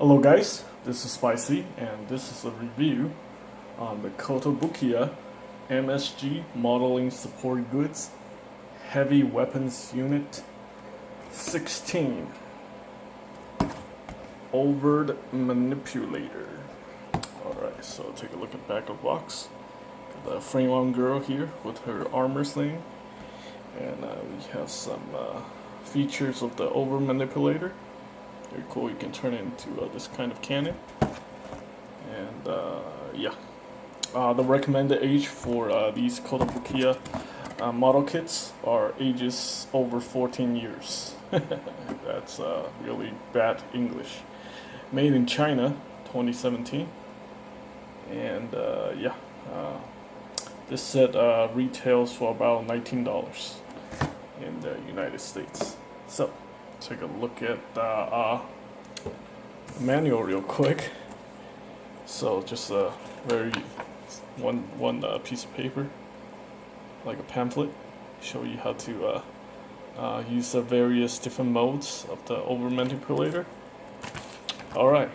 Hello guys, this is Spicy and this is a review on the Kotobukiya MSG Modeling Support Goods Heavy Weapons Unit 16 Overt Manipulator. Alright, so take a look at the back of the box. Got the frame on girl here with her armor thing, and we have some features of the Overt Manipulator. Very cool, you can turn it into this kind of cannon. And yeah, the recommended age for these Kotobukiya model kits are ages over 14 years. That's really bad English. Made in China, 2017. And yeah, this set retails for about $19 in the United States. So take a look at the manual real quick. So just a very one piece of paper, like a pamphlet, show you how to use the various different modes of the Overt Manipulator. Alright,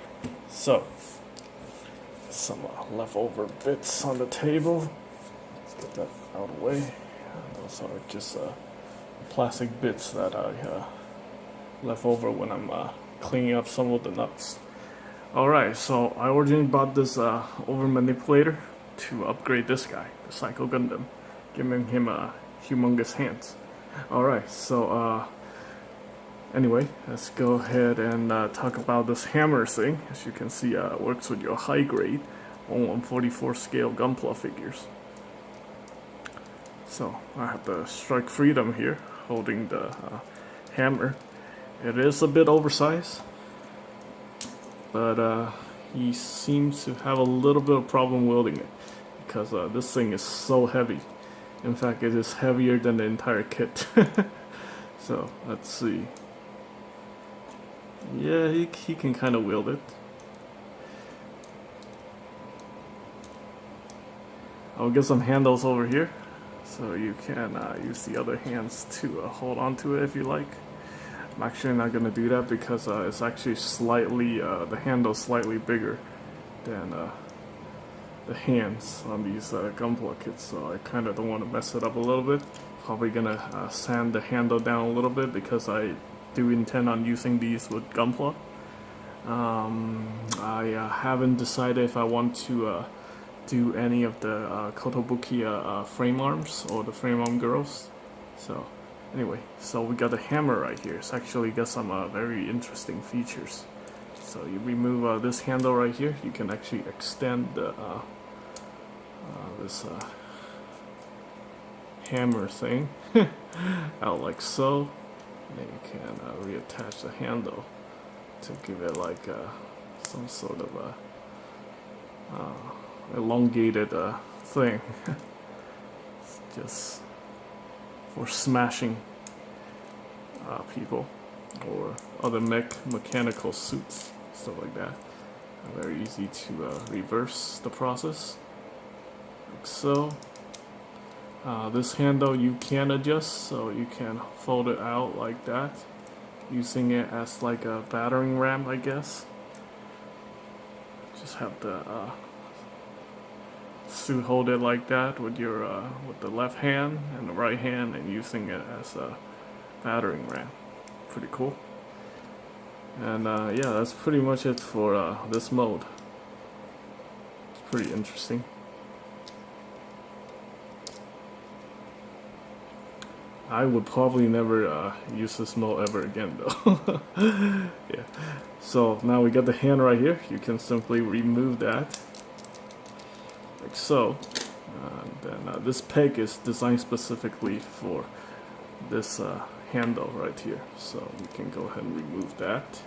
so some leftover bits on the table. Let's get that out of the way. Those are just plastic bits that I left over when I'm cleaning up some of the nuts. Alright, so I originally bought this Overt Manipulator to upgrade this guy, the Psycho Gundam, giving him humongous hands. Alright, so anyway, let's go ahead and talk about this hammer thing. As you can see, it works with your high grade 1/144 scale Gunpla figures. So I have the Strike Freedom here, holding the hammer. It is a bit oversized, but he seems to have a little bit of problem wielding it, because this thing is so heavy. In fact, it is heavier than the entire kit. So let's see. Yeah, he can kind of wield it. I'll get some handles over here, so you can use the other hands to hold on to it if you like. I'm actually not going to do that because it's actually slightly, the handle's slightly bigger than the hands on these Gunpla kits, so I kind of don't want to mess it up a little bit. Probably going to sand the handle down a little bit because I do intend on using these with Gunpla. I haven't decided if I want to do any of the Kotobukiya frame arms or the frame arm girls. So anyway, so we got the hammer right here. It's actually got some very interesting features. So you remove this handle right here, you can actually extend the this hammer thing out like so. And then you can reattach the handle to give it like some sort of elongated thing. It's just for smashing people or other mechanical suits, stuff like that. Very easy to reverse the process, like so. This handle you can adjust, so you can fold it out like that, using it as like a battering ram, I guess. Just have the suit hold it like that with your with the left hand and the right hand, and using it as a battering ram. Pretty cool. And yeah, that's pretty much it for this mode. It's pretty interesting. I would probably never use this mode ever again though. Yeah. So now we got the hand right here. You can simply remove that like so. Then this peg is designed specifically for this handle right here. So we can go ahead and remove that.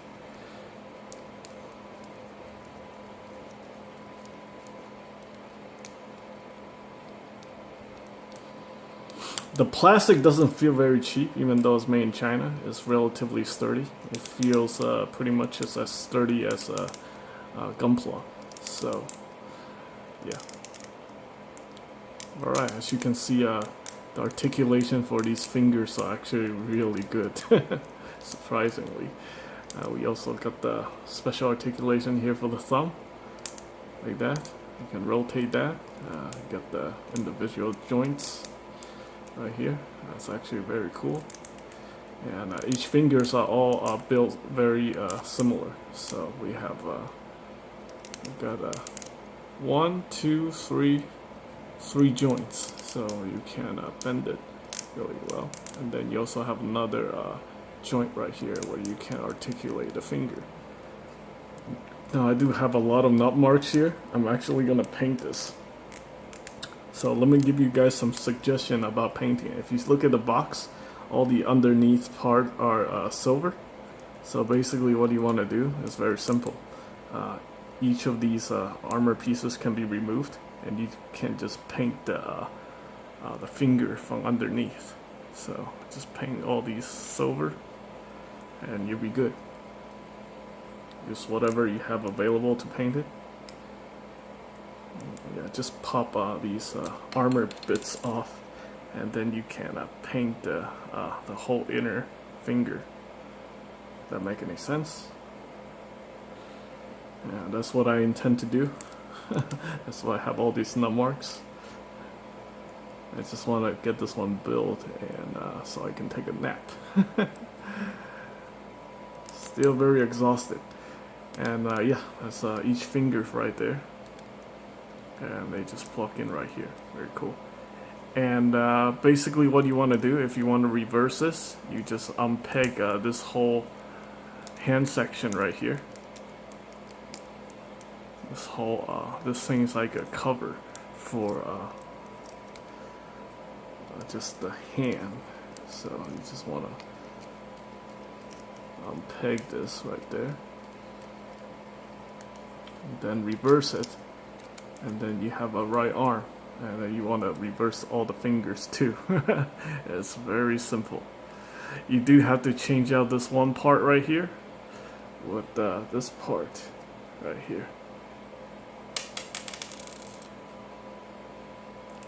The plastic doesn't feel very cheap, even though it's made in China. It's relatively sturdy. It feels pretty much as sturdy as Gunpla. So, yeah. Alright, as you can see, the articulation for these fingers are actually really good, surprisingly. We also got the special articulation here for the thumb, like that. You can rotate that. You got the individual joints right here. That's actually very cool. And each fingers are all built very similar. So we have we've got 1, 2, 3, 3 joints. So you can bend it really well. And then you also have another joint right here where you can articulate the finger. Now I do have a lot of nut marks here. I'm actually gonna paint this. So let me give you guys some suggestion about painting. If you look at the box, all the underneath part are silver. So basically what you want to do is very simple. Each of these armor pieces can be removed, and you can just paint the finger from underneath. So just paint all these silver and you'll be good. Use whatever you have available to paint it. Yeah, just pop these armor bits off, and then you can paint the whole inner finger. That make any sense? Yeah, that's what I intend to do. That's why I have all these nut marks. I just want to get this one built, and so I can take a nap. Still very exhausted. And yeah, that's each finger right there. And they just plug in right here. Very cool. And basically what you want to do, if you want to reverse this, you just unpeg this whole hand section right here. This whole, this thing's like a cover for just the hand. So you just want to unpeg this right there. And then reverse it. And then you have a right arm. And then you want to reverse all the fingers too. It's very simple. You do have to change out this one part right here with this part right here,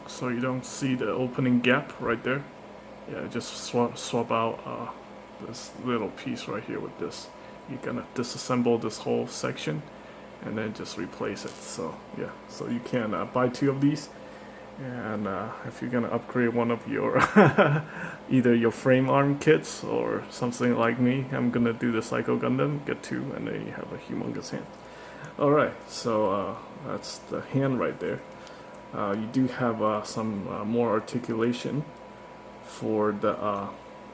so you don't see the opening gap right there. Yeah, just swap out this little piece right here with this. You're gonna disassemble this whole section and then just replace it. So yeah, so you can buy 2 of these. And if you're gonna upgrade one of your either your frame arm kits or something like me, I'm gonna do the Psycho Gundam, get 2, and then you have a humongous hand. Alright, so that's the hand right there. You do have some more articulation for the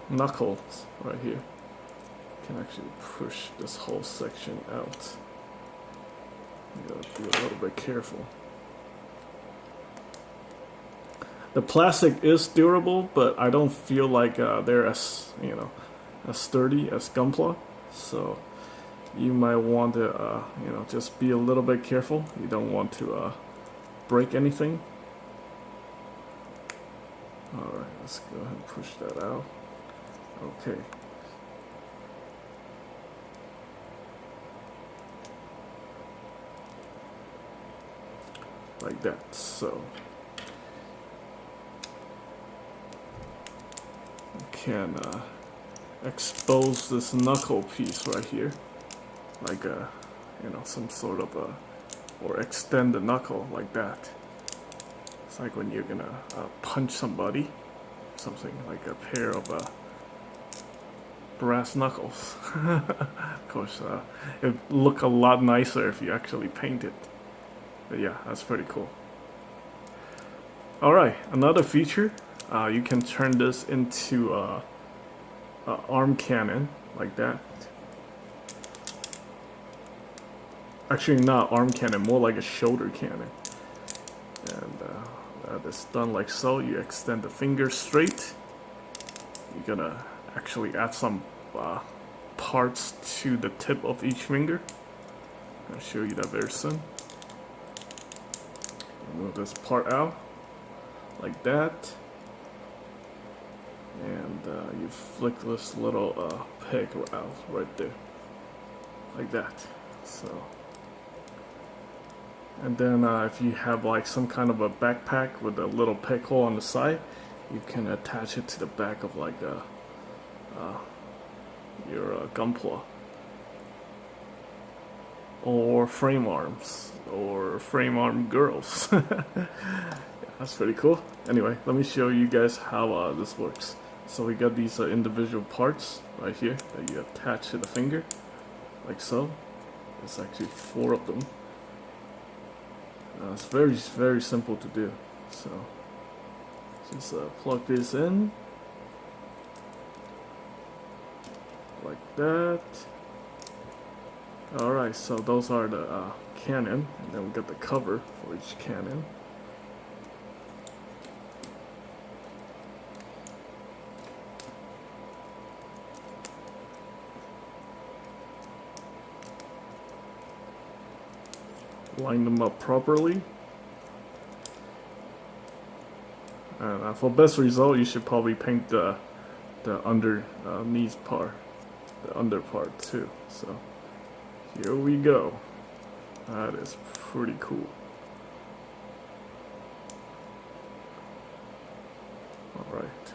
knuckles right here. You can actually push this whole section out. You gotta be a little bit careful. The plastic is durable, but I don't feel like they're as as sturdy as Gunpla. So you might want to just be a little bit careful. You don't want to break anything. All right, let's go ahead and push that out. Okay. Like that. So can expose this knuckle piece right here, like some sort of or extend the knuckle like that. It's like when you're gonna punch somebody, something like a pair of brass knuckles. Of course, it would look a lot nicer if you actually paint it. But yeah, that's pretty cool. Alright, another feature. You can turn this into a arm cannon like that. Actually, not arm cannon, more like a shoulder cannon. And that is done like so. You extend the finger straight. You're gonna actually add some parts to the tip of each finger. I'll show you that very soon. Move this part out like that. And you flick this little peg out right there, like that. So, and then if you have like some kind of a backpack with a little peg hole on the side, you can attach it to the back of like your Gunpla, or frame arms or frame arm girls. That's pretty cool. Anyway, let me show you guys how this works. So we got these individual parts right here that you attach to the finger, like so. There's actually 4 of them. It's very simple to do. So just plug this in like that. Alright, so those are the cannon, and then we got the cover for each cannon. Line them up properly, and for best result you should probably paint the underneath part, the under part too. So here we go. That is pretty cool. Alright,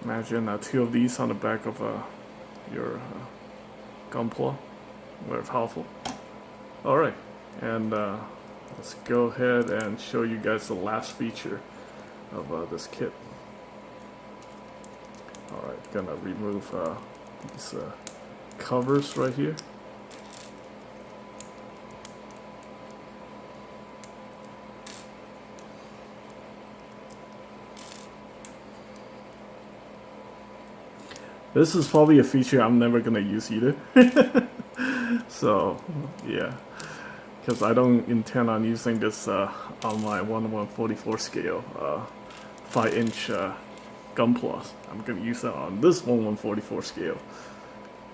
imagine 2 of these on the back of your Gunpla. Very powerful. Alright, and let's go ahead and show you guys the last feature of this kit. Alright, gonna remove these covers right here. This is probably a feature I'm never gonna use either. So yeah, because I don't intend on using this on my 1/144 scale 5-inch Gunpla. I'm gonna use it on this 1/144 scale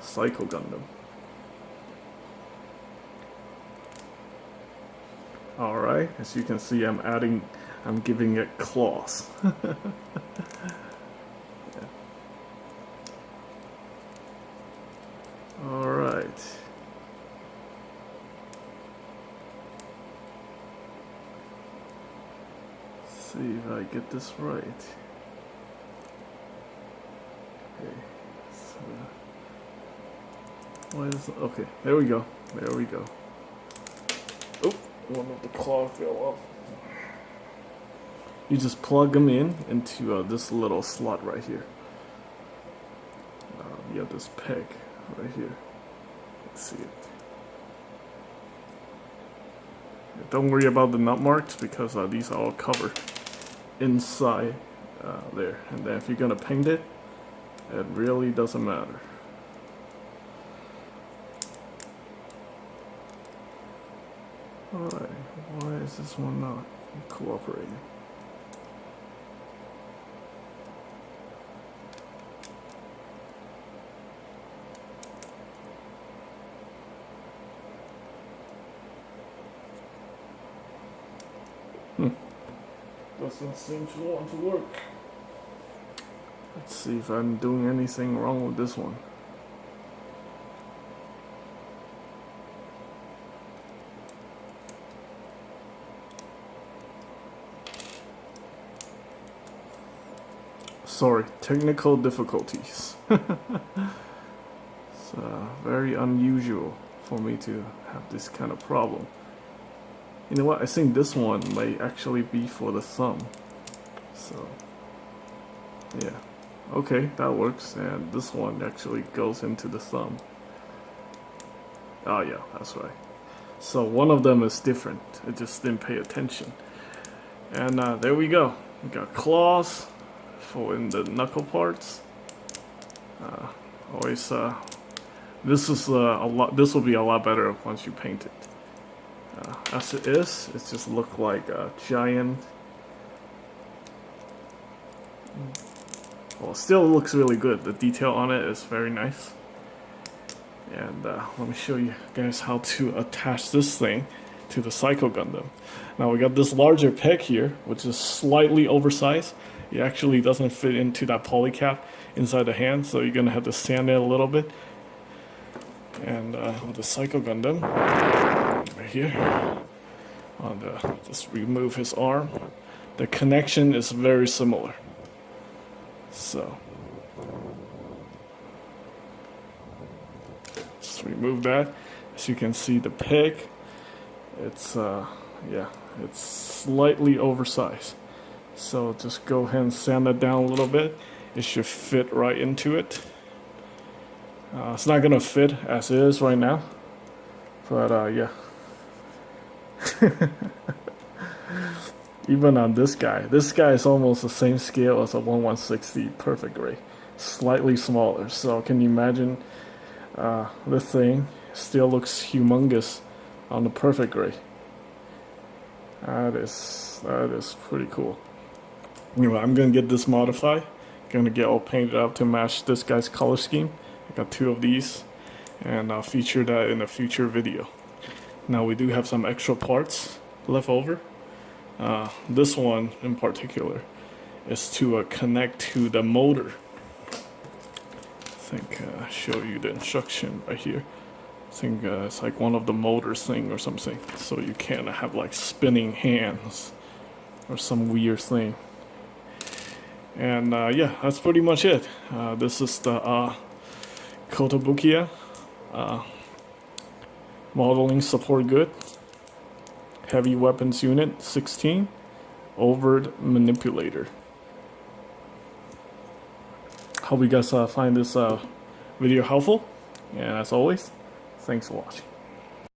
Psycho Gundam. Alright, as you can see, I'm giving it claws. Alright. See if I get this right. Okay. So, what is, okay, there we go. There we go. Oh, one of the claw fell off. You just plug them into this little slot right here. You have this peg right here. Let's see it. Don't worry about the nut marks because these are all covered inside there. And then if you're gonna paint it, it really doesn't matter. Alright, why is this one not cooperating? Doesn't seem to want to work. Let's see if I'm doing anything wrong with this one. Sorry, technical difficulties. It's very unusual for me to have this kind of problem. You know what, I think this one may actually be for the thumb. So, yeah. Okay, that works. And this one actually goes into the thumb. Oh yeah, that's right. So one of them is different. I just didn't pay attention. And there we go. We got claws for in the knuckle parts. Always, this is a lot. This will be a lot better once you paint it. As it is, it just looks like a giant. Well, it still looks really good. The detail on it is very nice. And let me show you guys how to attach this thing to the Psycho Gundam. Now we got this larger peg here, which is slightly oversized. It actually doesn't fit into that poly cap inside the hand, so you're gonna have to sand it a little bit. And with the Psycho Gundam, right here, just remove his arm. The connection is very similar. So, just remove that. As you can see, the peg, it's yeah, it's slightly oversized. So just go ahead and sand it down a little bit. It should fit right into it. It's not gonna fit as is right now, but yeah. Even on this guy is almost the same scale as a 1160 perfect gray, slightly smaller. So can you imagine? This thing still looks humongous on the perfect gray. That is pretty cool. Anyway, I'm gonna get this modified. Gonna get all painted up to match this guy's color scheme. I got 2 of these, and I'll feature that in a future video. Now we do have some extra parts left over. This one in particular is to connect to the motor. I think I'll show you the instruction right here. I think it's like one of the motors thing or something, so you can't have like spinning hands or some weird thing. And yeah, that's pretty much it. This is the Kotobukiya modeling support good heavy weapons unit 16 overt manipulator. Hope you guys find this video helpful, and as always, thanks for watching.